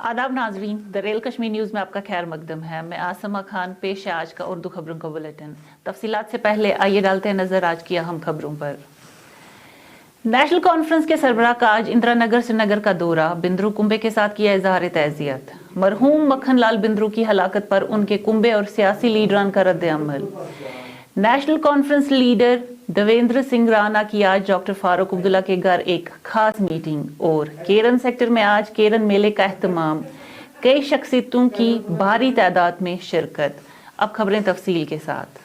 आदाब नाजरीन, दरेल कश्मीर न्यूज़ में आपका खैर मकदम है। मैं आसमा खान, पेश है आज का उर्दू खबरों का बुलेटिन। तफसीलात से पहले आइए डालते हैं नजर आज की अहम खबरों पर। नेशनल कॉन्फ्रेंस के सरबराह का आज इंदिरा नगर श्रीनगर का दौरा, बिंद्रू कुंबे के साथ किया इजहार तैज़ियत। मरहूम मक्खन लाल बिंद्रू की हलाकत पर उनके कुंबे और सियासी लीडरान का रद्द अमल। National Conference leader Devender Singh Rana की आज डॉक्टर फारूक अब्दुल्ला के घर एक खास मीटिंग। और केरन सेक्टर में आज केरन मेले का एहतमाम, कई शख्सियतों की भारी तादाद में शिरकत। अब खबरें तफसील के साथ।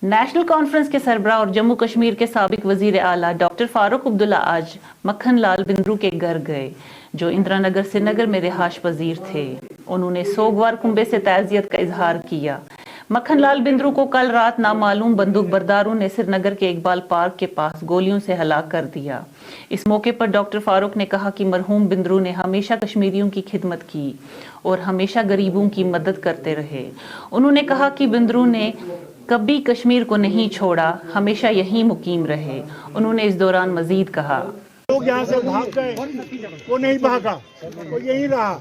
नेशनल कॉन्फ्रेंस के सरबराह और जम्मू कश्मीर के साबिक वजीर आला डॉक्टर फारूक अब्दुल्ला आज मक्खन लाल बिंद्रू के घर गए, जो इंदिरा नगर श्रीनगर में रिहाश पजीर थे। उन्होंने सोगवार कुंबे से ताज़ियत का इजहार किया। मक्खन लाल बिंद्रू को कल रात नामालूम बंदूक बरदारों ने श्रीनगर के इकबाल पार्क के पास गोलियों से हलाक कर दिया। इस मौके पर डॉक्टर फारूक ने कहा कि मरहूम बिंद्रू ने हमेशा कश्मीरियों की खिदमत की और हमेशा गरीबों की मदद करते रहे। उन्होंने कहा कि बिंद्रू ने कभी कश्मीर को नहीं छोड़ा, हमेशा यहीं मुकीम रहे। उन्होंने इस दौरान मजीद कहा, लोग यहाँ से भाग गए, वो नहीं भागा, वो यहीं रहा।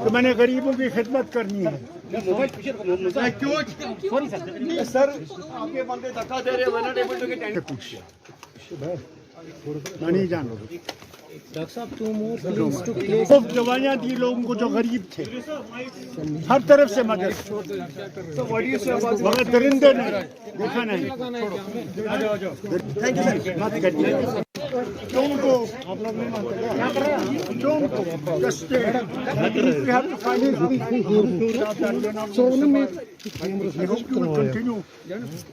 तो मैंने गरीबों की खिदमत करनी है। सर आपके बंदे धक्का दे रहे, मैं नहीं जान खूब दवाइयाँ दी लोगों को जो गरीब थे, हर तरफ से मदद, मगर दरिंदे ने देखा नहीं। मत करिए क्यों को आप लोग नहीं मानते क्यों को just we have to find it so we hope you will continue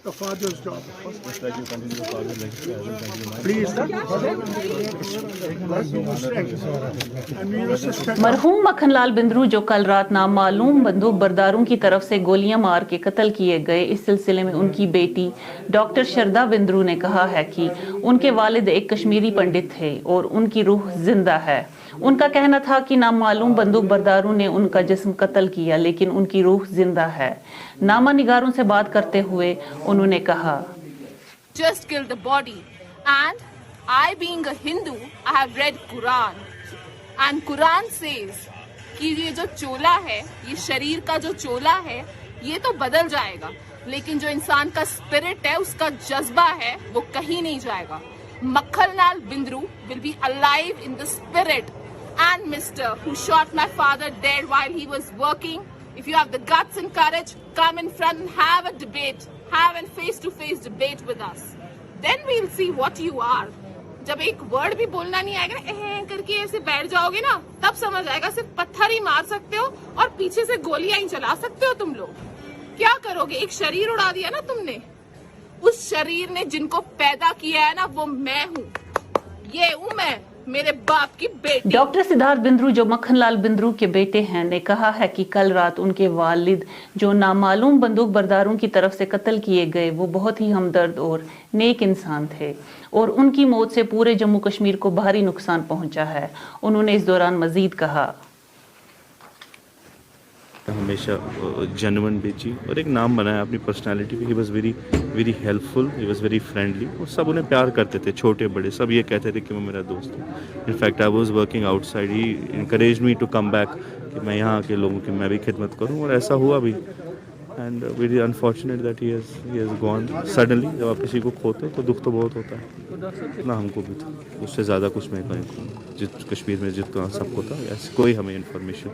the father's job please मरहूम मक्खन लाल बिंद्रू जो कल रात नामालूम बंदूक बरदारों की तरफ से गोलियां मार के कत्ल किए गए, इस सिलसिले में उनकी बेटी डॉक्टर शरदा बिंद्रू ने कहा है कि उनके वालिद एक कश्मीरी पंडित थे और उनकी रूह जिंदा है। उनका कहना था कि नामालूम बंदूक बरदारों ने उनका जिस्म कत्ल किया, लेकिन उनकी रूह जिंदा है। नामा निगारों से बात करते हुए उन्होंने कहा, just killed the body and I being a Hindu I have read Quran and Quran says कि ये जो चोला है, ये शरीर का जो चोला है, ये तो बदल जाएगा, लेकिन जो इंसान का स्पिरिट है, उसका जज्बा है, वो कहीं नहीं जाएगा। मक्खन लाल Bindroo will be alive in the spirit and Mr. who shot my father dead while he was working, if you have the guts and courage, come in front and have a debate, have a face-to-face debate with us. Then we'll see what you are. जब एक word भी बोलना नहीं आएगा ना, करके ऐसे बैठ जाओगे ना, तब समझ आएगा सिर्फ पत्थर ही मार सकते हो और पीछे से गोलियां ही चला सकते हो तुम लोग। क्या करोगे? एक शरीर उड़ा दिया ना तुमने, उस शरीर ने जिनको पैदा किया है ना, वो मैं हूँ, ये हूँ मैं, मेरे बाप की बेटी। डॉक्टर सिद्धार्थ बिंद्रू जो मक्खन लाल बिंद्रू के बेटे हैं ने कहा है कि कल रात उनके वालिद जो नामालूम बंदूक बरदारों की तरफ से कत्ल किए गए, वो बहुत ही हमदर्द और नेक इंसान थे और उनकी मौत से पूरे जम्मू कश्मीर को भारी नुकसान पहुंचा है। उन्होंने इस दौरान मजीद कहा, हमेशा जेन्युइन बेची और एक नाम बनाया अपनी पर्सनालिटी पे। He was very very helpful, he was very friendly और सब उन्हें प्यार करते थे, छोटे बड़े सब ये कहते थे कि वो मेरा दोस्त है। In fact I was working outside, he encourage me to come back कि मैं यहाँ के लोगों की मैं भी खिदमत करूँ, और ऐसा हुआ भी। And very unfortunate that he has gone suddenly. जब आप किसी को खोते हो तो दुख तो बहुत होता है ना, हमको भी था, उससे ज़्यादा कुछ मैं कहीं जिस कश्मीर में जितना सबको था, ऐसी कोई हमें इन्फॉर्मेशन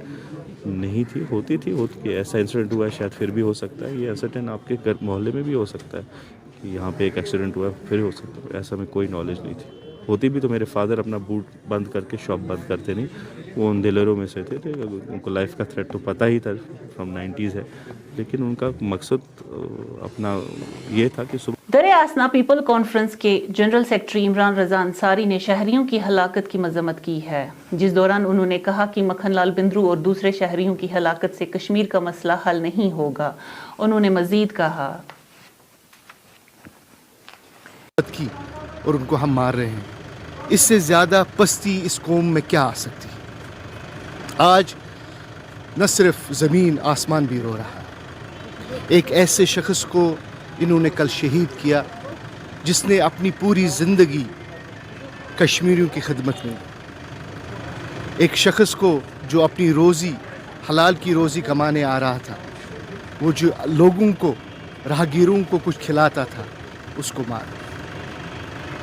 नहीं थी। होती कि ऐसा इंसिडेंट हुआ है, शायद फिर भी हो सकता है, ये इंसिडेंट आपके घर मोहल्ले में भी हो सकता है कि यहाँ पे एक एक्सीडेंट हुआ है, फिर हो सकता है, ऐसा में कोई नॉलेज नहीं थी। होती भी तो मेरे फादर अपना बूट बंद करके शॉप बंद करते नहीं, वो उन दिलरों में से थे, उनको लाइफ का थ्रेट तो पता ही था, फ्रॉम 90s है, लेकिन उनका मकसद अपना ये था कि दरे आसना पीपल कॉन्फ्रेंस के जनरल सेक्रेटरी इमरान रजा अंसारी ने शहरियों की हलाकत की मजम्मत की है, जिस दौरान उन्होंने कहा कि मक्खन लाल बिंद्रू और दूसरे शहरियों की हलाकत से कश्मीर का मसला हल नहीं होगा। उन्होंने मजीद कहा, और उनको हम मार रहे हैं, इससे ज्यादा पस्ती इस कौम में क्या आ सकती। आज न सिर्फ ज़मीन आसमान भी रो रहा है। एक ऐसे शख्स को इन्होंने कल शहीद किया जिसने अपनी पूरी ज़िंदगी कश्मीरियों की खिदमत में ایک شخص کو جو اپنی روزی حلال کی روزی کمانے آ رہا تھا، وہ جو لوگوں کو راہگیروں کو کچھ کھلاتا تھا، اس کو مارا۔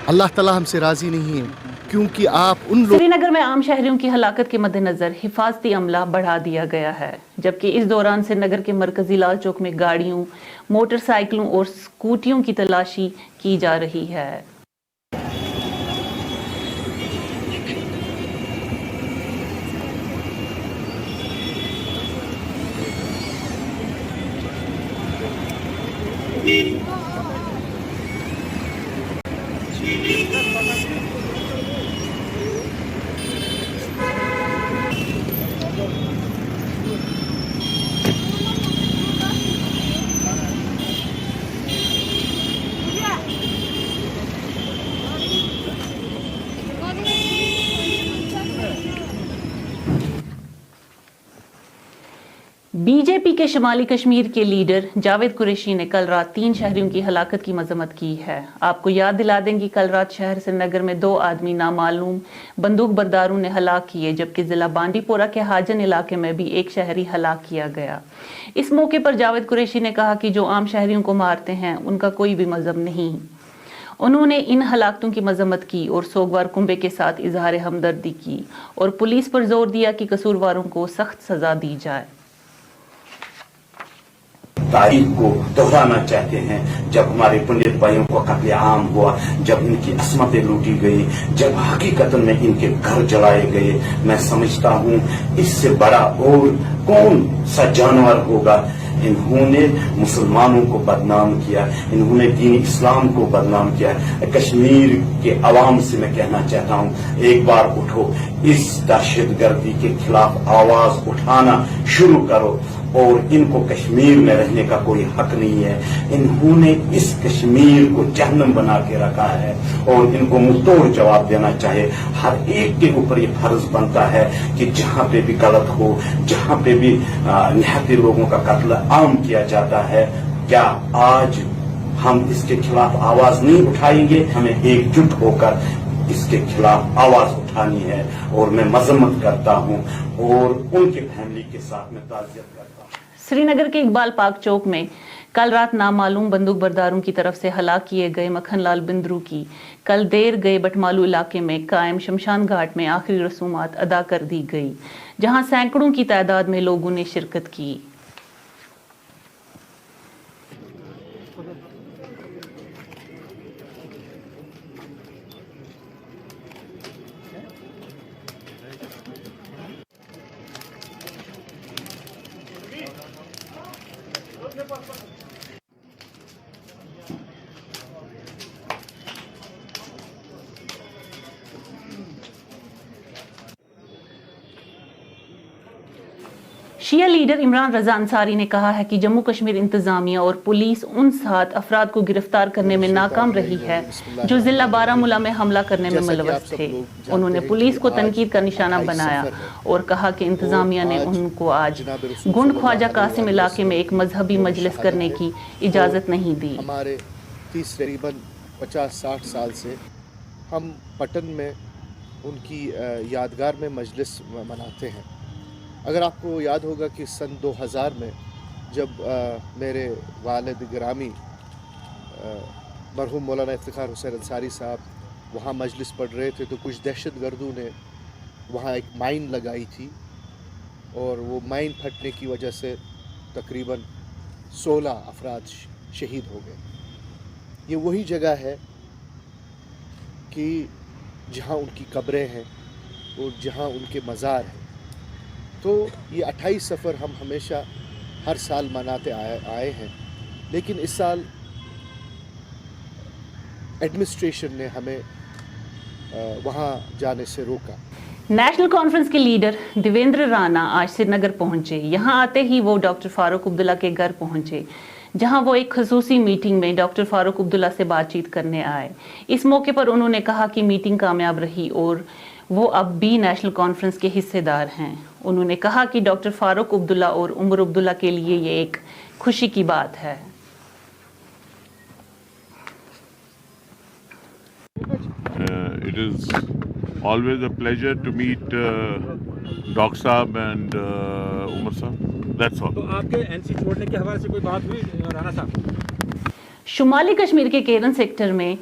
اللہ تعالیٰ ہم سے راضی نہیں ہے، کیونکہ آپ ان لوگ سری نگر میں عام شہریوں کی ہلاکت کے مد نظر حفاظتی عملہ بڑھا دیا گیا ہے، جبکہ اس دوران سری نگر کے مرکزی لال چوک میں گاڑیوں، موٹر سائیکلوں اور سکوٹیوں کی تلاشی کی جا رہی ہے۔ بی جے پی کے شمالی کشمیر کے لیڈر جاوید قریشی نے کل رات 3 شہریوں کی ہلاکت کی مذمت کی ہے۔ آپ کو یاد دلا دیں کہ کل رات شہر سری نگر میں 2 آدمی نامعلوم بندوق برداروں نے ہلاک کیے، جبکہ ضلع بانڈی پورہ کے حاجن علاقے میں بھی ایک شہری ہلاک کیا گیا۔ اس موقع پر جاوید قریشی نے کہا کہ جو عام شہریوں کو مارتے ہیں ان کا کوئی بھی مذہب نہیں۔ انہوں نے ان ہلاکتوں کی مذمت کی اور سوگوار کنبے کے ساتھ اظہار ہمدردی کی اور پولیس پر زور دیا کہ قصورواروں کو سخت سزا دی جائے۔ تاریخ کو دہرانا چاہتے ہیں، جب ہمارے پنڈت بھائیوں کو قتل عام ہوا، جب ان کی عصمتیں لوٹی گئی، جب حقیقت میں ان کے گھر جلائے گئے، میں سمجھتا ہوں اس سے بڑا اور کون سا جانور ہوگا۔ انہوں نے مسلمانوں کو بدنام کیا، انہوں نے دین اسلام کو بدنام کیا۔ کشمیر کے عوام سے میں کہنا چاہتا ہوں، ایک بار اٹھو، اس دہشت گردی کے خلاف آواز اٹھانا شروع کرو، اور ان کو کشمیر میں رہنے کا کوئی حق نہیں ہے۔ انہوں نے اس کشمیر کو جہنم بنا کے رکھا ہے اور ان کو منہ توڑ جواب دینا چاہے۔ ہر ایک کے اوپر یہ فرض بنتا ہے کہ جہاں پہ بھی غلط ہو، جہاں پہ بھی نہایت لوگوں کا قتل عام کیا جاتا ہے، کیا آج ہم اس کے خلاف آواز نہیں اٹھائیں گے؟ ہمیں ایک جٹ ہو کر اس کے خلاف آواز اٹھانی ہے، اور میں مذمت کرتا ہوں اور ان کے فیملی کے ساتھ میں تعزیت کرتا ہوں۔ سری نگر کے اقبال پارک چوک میں کل رات نامعلوم بندوق برداروں کی طرف سے ہلاک کیے گئے مکھن لال بندرو کی کل دیر گئے بٹمالو علاقے میں قائم شمشان گھاٹ میں آخری رسومات ادا کر دی گئی، جہاں سینکڑوں کی تعداد میں لوگوں نے شرکت کی۔ شیعہ لیڈر عمران رضا انصاری نے کہا ہے کہ جموں کشمیر انتظامیہ اور پولیس ان 7 افراد کو گرفتار کرنے میں ناکام رہی ہے جو ضلع بارہمولہ میں حملہ کرنے میں ملوث تھے۔ انہوں نے پولیس کو تنقید کا نشانہ بنایا اور کہا کہ انتظامیہ نے ان کو آج گنڈ خواجہ قاسم علاقے میں ایک مذہبی مجلس کرنے کی اجازت نہیں دی۔ ہمارے تقریباً 50-60 سال سے ہم پٹن میں ان کی یادگار میں مجلس مناتے ہیں۔ اگر آپ کو یاد ہوگا کہ سن 2000 میں جب میرے والد گرامی مرحوم مولانا افتخار حسین انصاری صاحب وہاں مجلس پڑھ رہے تھے، تو کچھ دہشت گردوں نے وہاں ایک مائن لگائی تھی، اور وہ مائن پھٹنے کی وجہ سے تقریباً 16 افراد شہید ہو گئے۔ یہ وہی جگہ ہے کہ جہاں ان کی قبریں ہیں اور جہاں ان کے مزار ہیں۔ تو یہ 28 سفر ہم ہمیشہ ہر سال مناتے آئے ہیں، لیکن اس سال ایڈمنسٹریشن نے ہمیں وہاں جانے سے روکا۔ نیشنل کانفرنس کے لیڈر دیویندر رانا آج سری نگر پہنچے۔ یہاں آتے ہی وہ ڈاکٹر فاروق عبداللہ کے گھر پہنچے، جہاں وہ ایک خصوصی میٹنگ میں ڈاکٹر فاروق عبداللہ سے بات چیت کرنے آئے۔ اس موقع پر انہوں نے کہا کہ میٹنگ کامیاب رہی اور وہ اب بھی نیشنل کانفرنس کے حصے دار ہیں۔ انہوں نے کہا کہ ڈاکٹر فاروق عبداللہ اور عمر عبداللہ کے لیے یہ ایک خوشی کی بات ہے۔ It is always a pleasure to meet Doc Saab and Umar Saab. That's all. तो आपके एनसी छोड़ने के हवाले से कोई बात हुई राणा साहब? शुमाली कश्मीर के केरन सेक्टर में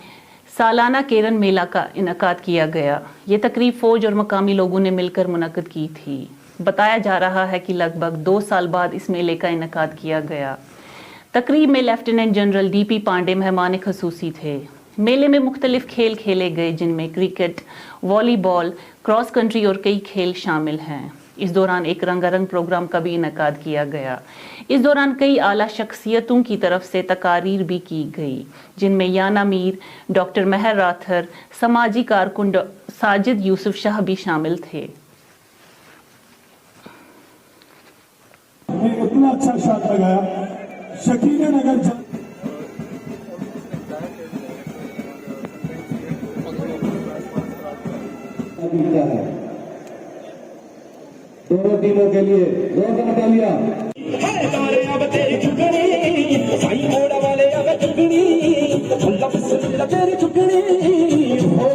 सालाना केरन मेला का इनकाद किया गया। ये तकरीब फौज और मकामी लोगों ने मिलकर मुनक्किद की थी। बताया जा रहा है कि लगभग 2 साल बाद इस मेले का इनकाद किया गया। तकरीब में लेफ्टिनेंट जनरल डीपी पांडे मेहमान खसूसी थे। मेले में मुख्तलिफ खेल खेले गए, जिनमें क्रिकेट, वॉलीबॉल, क्रॉस कंट्री और कई खेल शामिल हैं। इस दौरान एक रंगारंग प्रोग्राम का भी इनकाद किया गया। इस दौरान कई आला शख्सियतों की तरफ से तकारीर भी की गई, जिनमें याना मीर, डॉक्टर महर राथर, समाजी कारकुन साजिद यूसुफ शाह भी शामिल थे। इतना अच्छा शॉट लगाया शकील नगर दोनों टीमों के लिए रोक हटा लिया। अब तेरी चुगनी साई मोड़ा वाले अब चुगनी तेरी चुगनी हो।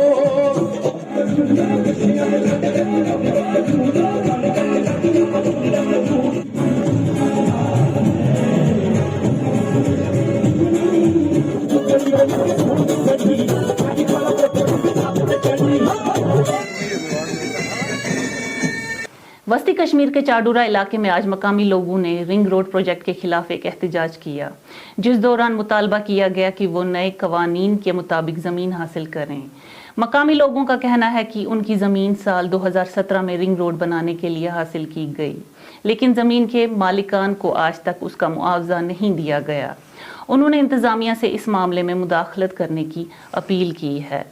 वस्ती कश्मीर के चाडूरा इलाके में आज मकामी लोगों ने रिंग रोड प्रोजेक्ट के खिलाफ एक एहतजाज किया, जिस दौरान मुतालबा किया गया कि वो नए कवानीन के मुताबिक ज़मीन हासिल करें। मकामी लोगों का कहना है कि उनकी ज़मीन साल 2017 में रिंग रोड बनाने के लिए हासिल की गई, लेकिन ज़मीन के मालिकान को आज तक उसका मुआवजा नहीं दिया गया। उन्होंने इंतज़ामिया से इस मामले में मुदाखलत करने की अपील की है।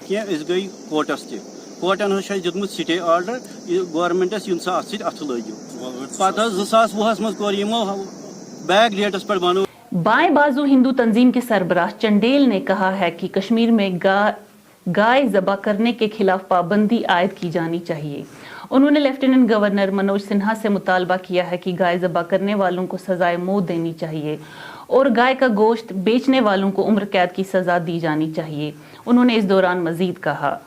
गई कोर्टस कोर्टन दितमुत स्टे आर्डर गवर्नमेंटस इन सा अथ लगियो पत 2020 मज कोर यमो बैग डेटस पर बनो। बाएं बाजू हिंदू तंजीम के सरबराह चंडेल ने कहा है कि कश्मीर में गाय ज़बा करने के खिलाफ पाबंदी आयद की जानी चाहिए। उन्होंने लेफ्टिनेंट गवर्नर मनोज सिन्हा से मुतालबा किया है कि गाय ज़बा करने वालों को सजाए मौत देनी चाहिए और गाय का गोश्त बेचने वालों को उम्र कैद की सजा दी जानी चाहिए। उन्होंने इस दौरान मजीद कहा,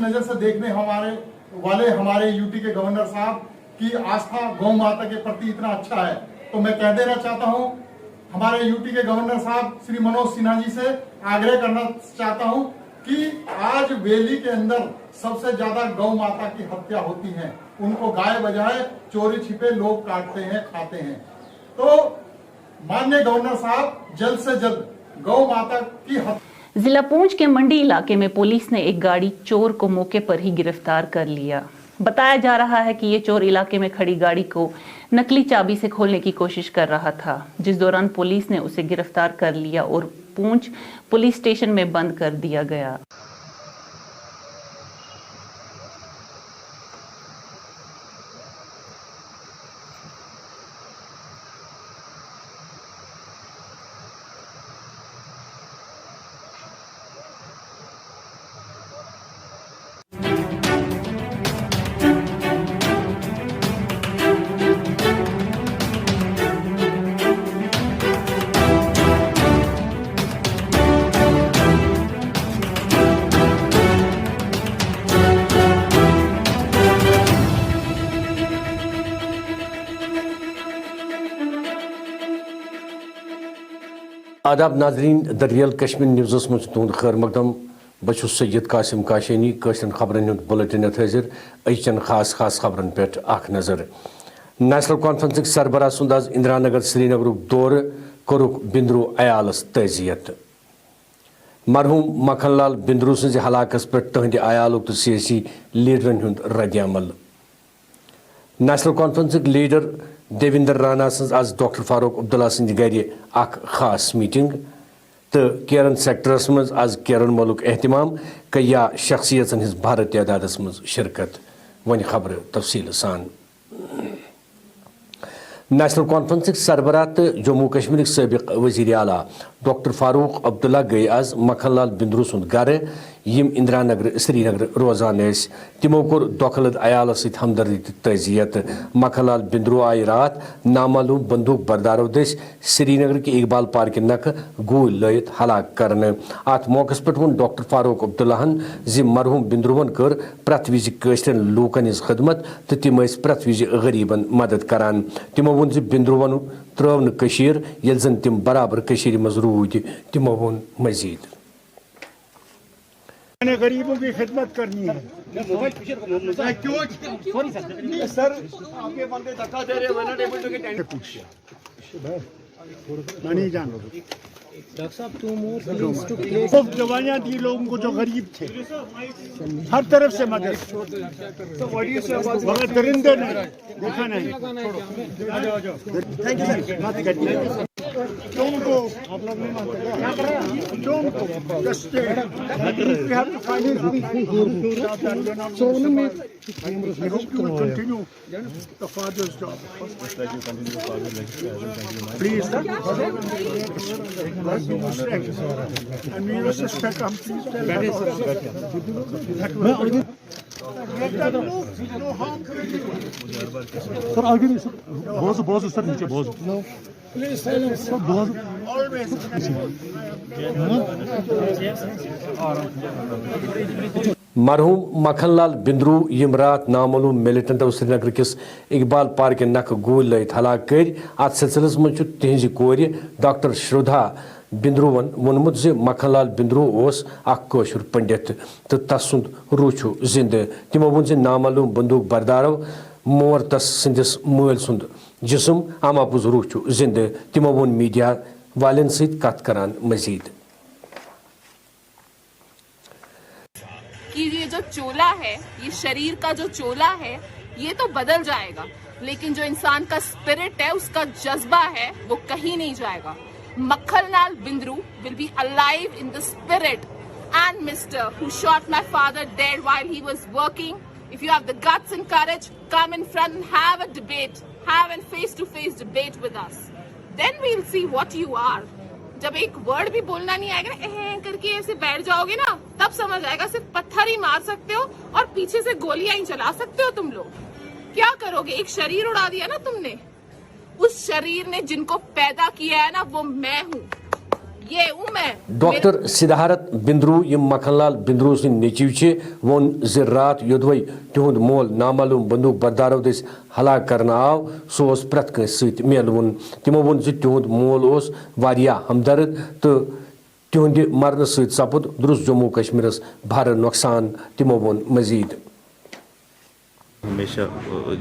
नजर से देखने हमारे यूटी के गवर्नर साहब की आस्था गौ माता के प्रति इतना अच्छा है, तो मैं कह देना चाहता हूं हमारे यूटी के गवर्नर साहब श्री मनोज सिन्हा जी से आग्रह करना चाहता हूं कि आज वैली के अंदर सबसे ज्यादा गौ माता की हत्या होती है, उनको गाय बजाय चोरी छिपे लोग काटते हैं, खाते हैं। तो माननीय गवर्नर साहब जल्द से जल्द गौ माता की हत्या। जिला पूंछ के मंडी इलाके में पुलिस ने एक गाड़ी चोर को मौके पर ही गिरफ्तार कर लिया। बताया जा रहा है कि ये चोर इलाके में खड़ी गाड़ी को नकली चाबी से खोलने की कोशिश कर रहा था, जिस दौरान पुलिस ने उसे गिरफ्तार कर लिया और पूंछ पुलिस स्टेशन में बंद कर दिया गया। आदाब नाजरीन, द रियल कश्मीर न्यूज़ मज तुंद खैर मकदम। बस सैयद कासिम काशनी कशरन खबरन हूँ बुलेटिन हाजिर। अचन खास खबरन पे अख नजर। नेशनल कॉन्फ्रेंस सरबराह सुंद आज इंदिरा नगर श्रीनगर दौर कोरुक बिंद्रू अयालस तजियत। मरहूम मखन लाल बिंद्रू सज हलाकस पे तहद अयालुक तो सियासी लीडरन हूँ रद्दअमल। National Conference leader Devinder Rana सज आज डॉक्टर फारूक अब्दुल्ला सद गर अख खास मीटिंग तो केरन सेक्टरस मज आज केरन मुल्क एहतमाम कया शख्सियतन हिज भारत तादादस मज शिरकत। वन खबर तफसील सान। नेशनल कॉन्फ्रेंस सरबराह तो जम्मू कश्मीर सबक वजीर आला डॉक्टर फारूक अब्दुल्ला गई आज मखन लाल बिंद्रू सुंद गर یم اندرا نگر سری نگر روزان تمو کور دکھلد عیال ست ہمدردی تہ تعزیت مکھن لال بندرو آئی رات نامعلوم بندوق بردارو دس سری نگر کے اقبال پارک نکھ گول لائت ہلاک کرنے ات موقع پہ ون ڈاکٹر فاروق عبداللہن زِ مرحوم بندروون کر پرت وز قشرن لوکن ہز خدمت تو تم پرت وز غریبن مدد کران تمو ون زِ بندروون ترو نشیر یل زن تم برابر کشیر مز رود تمو ون مزید میں نے غریبوں کی خدمت کرنی ہے سر آپ کے بندے دھکا دے رہے میں نہیں جان دوائیاں دی لوگوں کو جو غریب تھے ہر طرف سے مدد مگر درندے نہیں دیکھا نہیں Don't go. Don't go. Just stay. We have to find it. So we hope you will continue the father's job. Please. And we will suspect him. Please tell us. No harm. سر آگے نہیں سر بہت سر نیچے بہت مرحوم مکھن لال بندرو M رات نامعلوم ملیٹنٹو سری نگر کس اقبال پارک نکھ گول لائت ہلاک کر ات سلسلس مز تہذ کور ڈاکٹر شردھا بندروون وونمت زِ مکھن لال بندرو اس اخ کٲشُر پنڈت تو تس سند روح چھُ زندہ تمو وون زِ نامعلوم بندوق بردارو مور تس سندس مٲلۍ سند جسم اما پوٚز روح چھُ زندہ تمو وون میڈیا والین سۭتۍ کتھ کران مزید کہ یہ جو چولا ہے یہ شریر کا جو چولا ہے یہ تو بدل جائے گا لیکن جو انسان کا اسپرٹ ہے اس کا جذبہ ہے وہ کہیں نہیں جائے گا. Makhan Lal Bindru will be alive in the spirit. And Mr. who shot my father dead while he was working, if you have the guts and courage, come in front and have a debate, have a face-to-face debate with us. Then we'll see what you are. جب ایک word بھی بولنا نہیں آئے گا نا کر کے ایسے بیٹھ جاؤ گے نا تب سمجھ آئے گا صرف پتھر ہی مار سکتے ہو اور پیچھے سے گولیاں ہی چلا سکتے ہو تم لوگ. کیا کرو گے؟ ایک شریر اڑا دیا نا تم نے. اس شریر نے جن کو پیدا کیا ہے نا وہ میں ہوں. یہ ہوں میں. ڈاکٹر سدھارت بندرو یم مکھن لال بندرو سن نیچو چھ وون ز رات یودوئی تہند مول نامعلوم بندوق بردارو دس ہلاک کرنا آو سو اس پرت کنس ست میلون. تمو وون ز تہند مول اس واریاہ ہمدرد تو تہند مرن ست سپد درست جموں کشمیرس بھر نقصان. تمو وون مزید ہمیشہ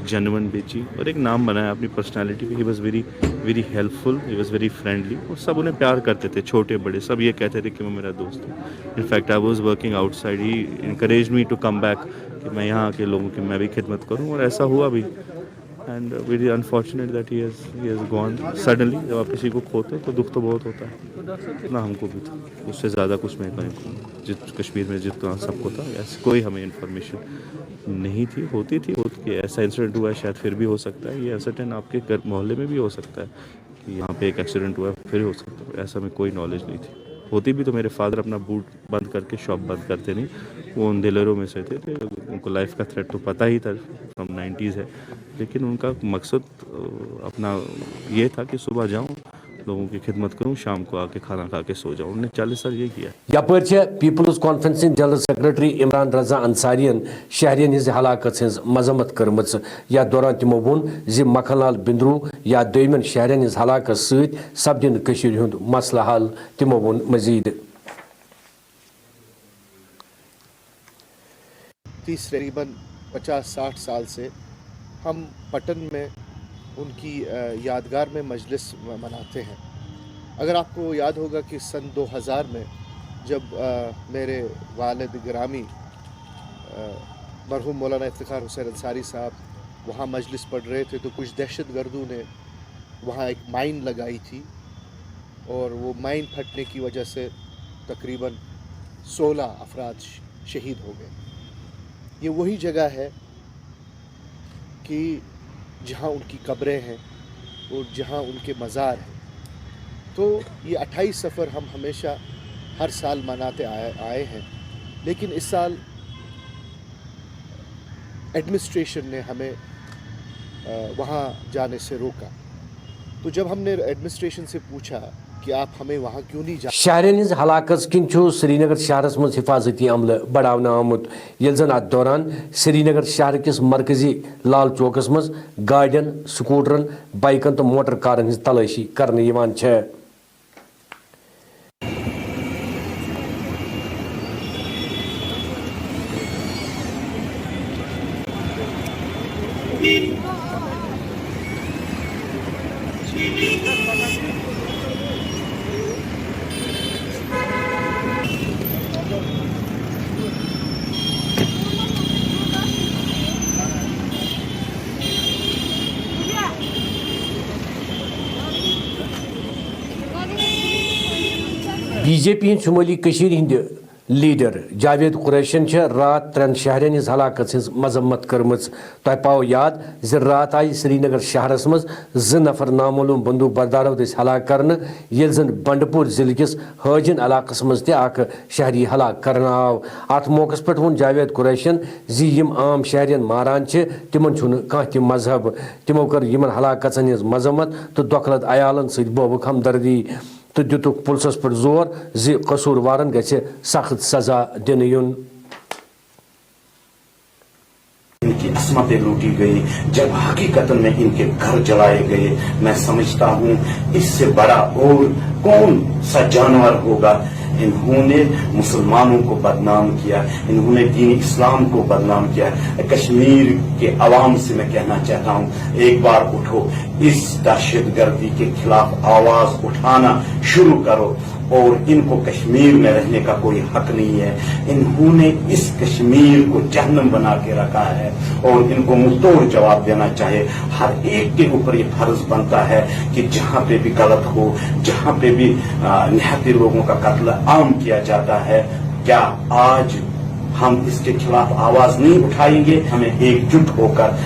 جینون بیچی اور ایک نام بنایا اپنی پرسنالٹی پہ. He was very very helpful, he was very friendly اور سب انہیں پیار کرتے تھے, چھوٹے بڑے سب یہ کہتے تھے کہ وہ میرا دوست ہے. In fact I was working outside, he encourage me to come back کہ میں یہاں کے لوگوں کی میں بھی خدمت کروں اور ایسا ہوا بھی. And very unfortunate that he has gone suddenly. جب آپ کسی کو کھوتے تو دکھ تو بہت ہوتا ہے, اتنا ہم کو بھی تھا, اس سے زیادہ کچھ میں کشمیر میں جتنا سب کو تھا ایسے کوئی ہمیں انفارمیشن نہیں تھی. ہوتی تھی کہ ایسا انسیڈنٹ ہوا ہے شاید پھر بھی ہو سکتا ہے, یہ ایسرٹن آپ کے محلے میں بھی ہو سکتا ہے کہ یہاں پہ ایک ایکسیڈنٹ ہوا ہے پھر ہو سکتا ہے. ایسا میں کوئی نالج نہیں تھی. ہوتی بھی تو میرے فادر اپنا بوٹ بند کر کے شاپ بند کرتے نہیں, وہ ان ڈیلروں میں سے تھے, ان کو لائف کا تھریٹ تو پتہ ہی تھا فرام 90s ہے, لیکن ان کا مقصد اپنا یہ تھا کہ صبح جاؤں لوگوں کی خدمت کروں, شام کو آ کے کھانا کھا کے سو جاؤں. انہوں نے 40 سال یہ کیا. یپر پیپلز کانفرنسنگ جنرل سیکرٹری عمران رضا انصارین شہرین ہز ہلاکت ہز مذمت کرمت. یا دوران تمو وون زِ مکھن لال بندرو یا دویمن شہرین ہز ہلاکت ست سپدن کشیر ہند مسئلہ حل. تمو وون مزید تقریباً 50-60 سال سے ہم پٹن میں ان کی یادگار میں مجلس مناتے ہیں. اگر آپ کو یاد ہوگا کہ سن 2000 میں جب میرے والد گرامی مرحوم مولانا افتخار حسین انصاری صاحب وہاں مجلس پڑھ رہے تھے تو کچھ دہشت گردوں نے وہاں ایک مائن لگائی تھی اور وہ مائن پھٹنے کی وجہ سے تقریباً 16 افراد شہید ہو گئے. یہ وہی جگہ ہے کہ جہاں ان کی قبریں ہیں اور جہاں ان کے مزار ہیں. تو یہ 28 سفر ہم ہمیشہ ہر سال مناتے آئے ہیں. लेकिन इस साल एडमिनिस्ट्रेशन ने हमें वहाँ जाने से रोका। तो जब हमने एडमिनिस्ट्रेशन से पूछा कि आप हमें वहाँ क्यों नहीं जा शहरन हज हलाकत किन श्रीनगर शहरस मज हिफाजती अमल बढ़ाना आमुत यल जन अत दौरान श्रीनगर शहर किस मरकजी लाल चौकस मज गाड़ियन स्कूटरन बाइकन तो मोटर कारन हज तलाशी करने यवान छे। बीजेपी शुमाली हंद लीडर जावेद कुरैशन रात 3 शहरन हज हलाकत हज मजम्मत कर्म। तह पाओ याद ज रात आई श्रीनगर शहरस मज 2 नफर नामालूम बंदूक बरदारों दस हलाक कर ये जन बंडपुर जिले किस हाजिन इलाकस मज शहरी हलाक कर आव। अत मौके पे वोन जावेद कुरैशन जी आम शहरियन मारान तिमन कह मजहब तिमो कर हलाकत हज मजम्मत तो दोखलत अयालन सत बोबुक हमदर्दी तो दुतुक पुलिस पर जोर जी कसूरवारन गछे सख्त सजा दिन युन। इनकी असमतें लूटी गई, जब हकीकत में इनके घर जलाए गए, मैं समझता हूँ इससे बड़ा और कौन सा जानवर होगा। इन्होंने मुसलमानों को बदनाम किया, इन्होंने दीन इस्लाम को बदनाम किया। कश्मीर के अवाम से मैं कहना चाहता हूँ, एक बार उठो, इस दहशतगर्दी के खिलाफ आवाज उठाना शुरू करो और इनको कश्मीर में रहने का कोई हक नहीं है। इन्होंने इस कश्मीर को जहन्नम बना के रखा है और इनको मुंहतोड़ जवाब देना चाहिए। हर एक के ऊपर ये फर्ज बनता है कि जहाँ पे भी गलत हो, जहाँ पे भी निहत्ते लोगों का कत्ल आम किया जाता है, क्या आज हम इसके खिलाफ आवाज नहीं उठाएंगे? हमें एकजुट होकर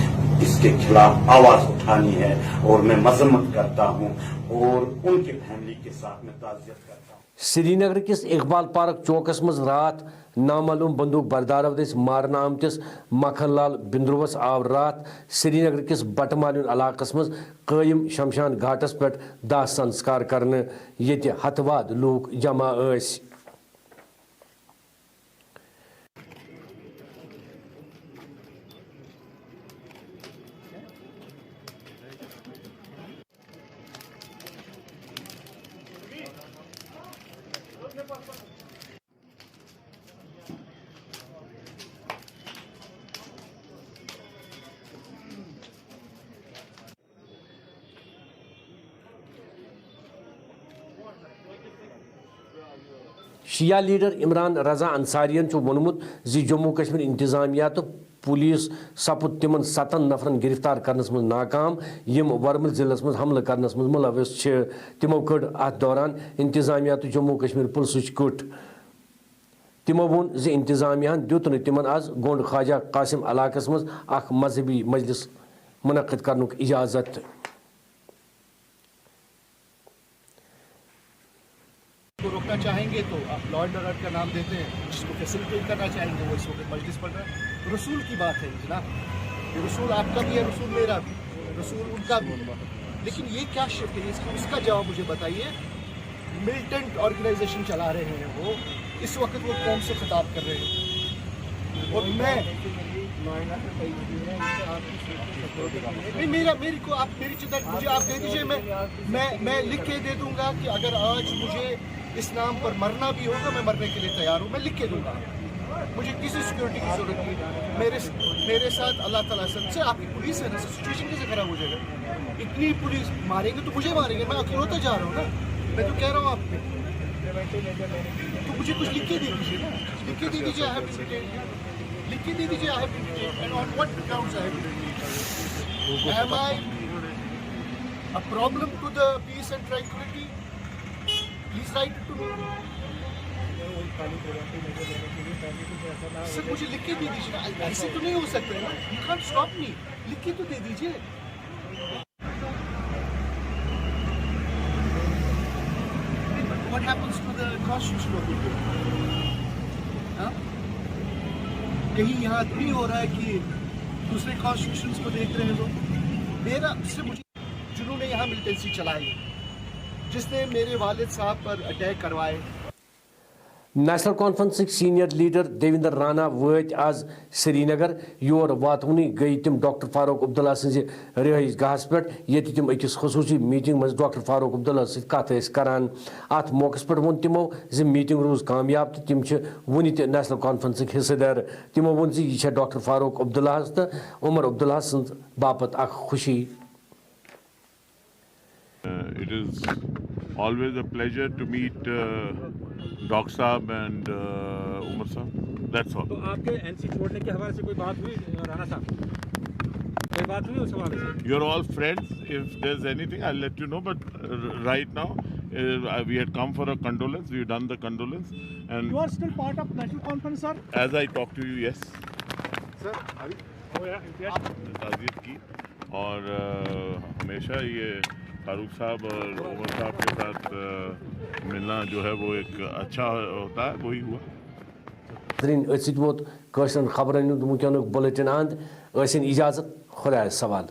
इसके खिलाफ आवाज उठानी है और मैं मजम्मत करता हूँ और उनके फैमिली के साथ में ताज़ियत करता हूँ। श्रीनगर किस इकबाल पार्क चौकस मज रात नामालूम बंदूक बरदारों दस मारना आमतिस मखन लाल बिंद्रुवस आव रात श्रीनगर किस बटमालिन इलाकस मज कायम शमशान घाटस पे दाह संस्कार करने ये हतवाद लोग जमा स। शिया लीडर इमरान रजा अंसारियन वोनमुत जी जम्मू कश्मीर इंतजामिया तो पुलिस सपुद तिमन 7 नफरन गिरफ्तार करनस मज नाकाम यम वर्मल जिलस मज हमला करनस मज मुलविस तिमो कड़ अत दौरान इंतजामिया तो जम्मू कश्मीर पुलिस कट। तिमो वोन जी इंतजामिया दुत न तिमन आज गोंड ख्वाजा कासिम इलाकस मज अख मजहबी मजलिस मुनक्किद करनुक इजाजत। को रोकना चाहेंगे तो आप लॉ एंड ऑर्डर का नाम देते हैं, जिसको फैसिलिटेट करना चाहेंगे वो इस वक्त मजलिस पढ़ रहा है। रसूल की बात है जनाब, ये रसूल आपका भी है, रसूल मेरा भी, रसूल उनका भी, लेकिन ये क्या शिफ्ट है इसका जवाब मुझे बताइए। मिलिटेंट ऑर्गेनाइजेशन चला रहे हैं वो, इस वक्त वो कौम से खिताब कर रहे हैं और मैं नहीं मेरी को आप मेरी चिंता मुझे आप दे दीजिए, मैं लिख के दे दूंगा कि अगर आज मुझे इस नाम पर मरना भी होगा मैं मरने के लिए तैयार हूँ, मैं लिख के दूंगा। मुझे किसी सिक्योरिटी की जरूरत नहीं। मेरे साथ अल्लाह ताला सबसे आपकी पुलिस है ना, सिचुएशन कैसे खराब हो जाएगा? इतनी पुलिस मारेंगे तो मुझे मारेंगे, मैं अकेला होता जा रहा हूँ ना, मैं तो कह रहा हूँ आपको, तो मुझे कुछ लिख के दे दीजिए ना, लिख के दे दीजिए, लिख के दे दीजिए I have been detained and on what grounds I have been detained. Am I a problem to the peace and tranquility? Please write it to me. Sir मुझे लिख के दे दीजिए ना, ऐसे तो नहीं हो सकता है ना, you can't stop me, लिख के तो दे दीजिए। What happens to the constitution of India? Huh? कहीं यहाँ नहीं हो रहा है कि दूसरे कॉन्स्टिट्यूशंस को देख रहे हैं लोग। मेरा उससे मुझे जिन्होंने यहाँ मिलिटेंसी चलाई, जिसने मेरे वालिद साहब पर अटैक करवाए। National conference senior leader Devendra Rana वत आज श्रीनगर। योर वातवनी गई तिम डॉक्टर फारूक अब्दुल्ला सज रिहाइश गाहस पे, ये तिम अकिस खसूसी मीटिंग मज डॉक्टर फारूक अब्दुल्ला सत कत करान। अत मौके पर वोन तिमो ज मीटिंग रोज कामयाब तो तिम वन त नेशनल कॉन्फ्रेंस हिस्सेदार। तिमो वोन यह डॉक्टर फारूक अब्दुल्ला तो उमर अब्दुल्ला सद बापत खुशी। It is always a pleasure to meet Doc Saab and Umar Saab. That's all. तो आपके एनसी छोड़ने के हवाले से कोई बात हुई राणा साहब? कोई बात हुई उस हवाले से? You're all friends. If there's anything, I'll let you know. But right now, we had come for a condolence. We've done the condolence. And You are still part of national conference, sir? as I talk to you, yes. Sir, ताज़ियत की और हमेशा ये फारूक साहब और उमर साहब के साथ मिलना जो है वो एक अच्छा होता है, वही हुआ। वोत खबरन बुलेटिन अंद इजाजत खुदा सवाल।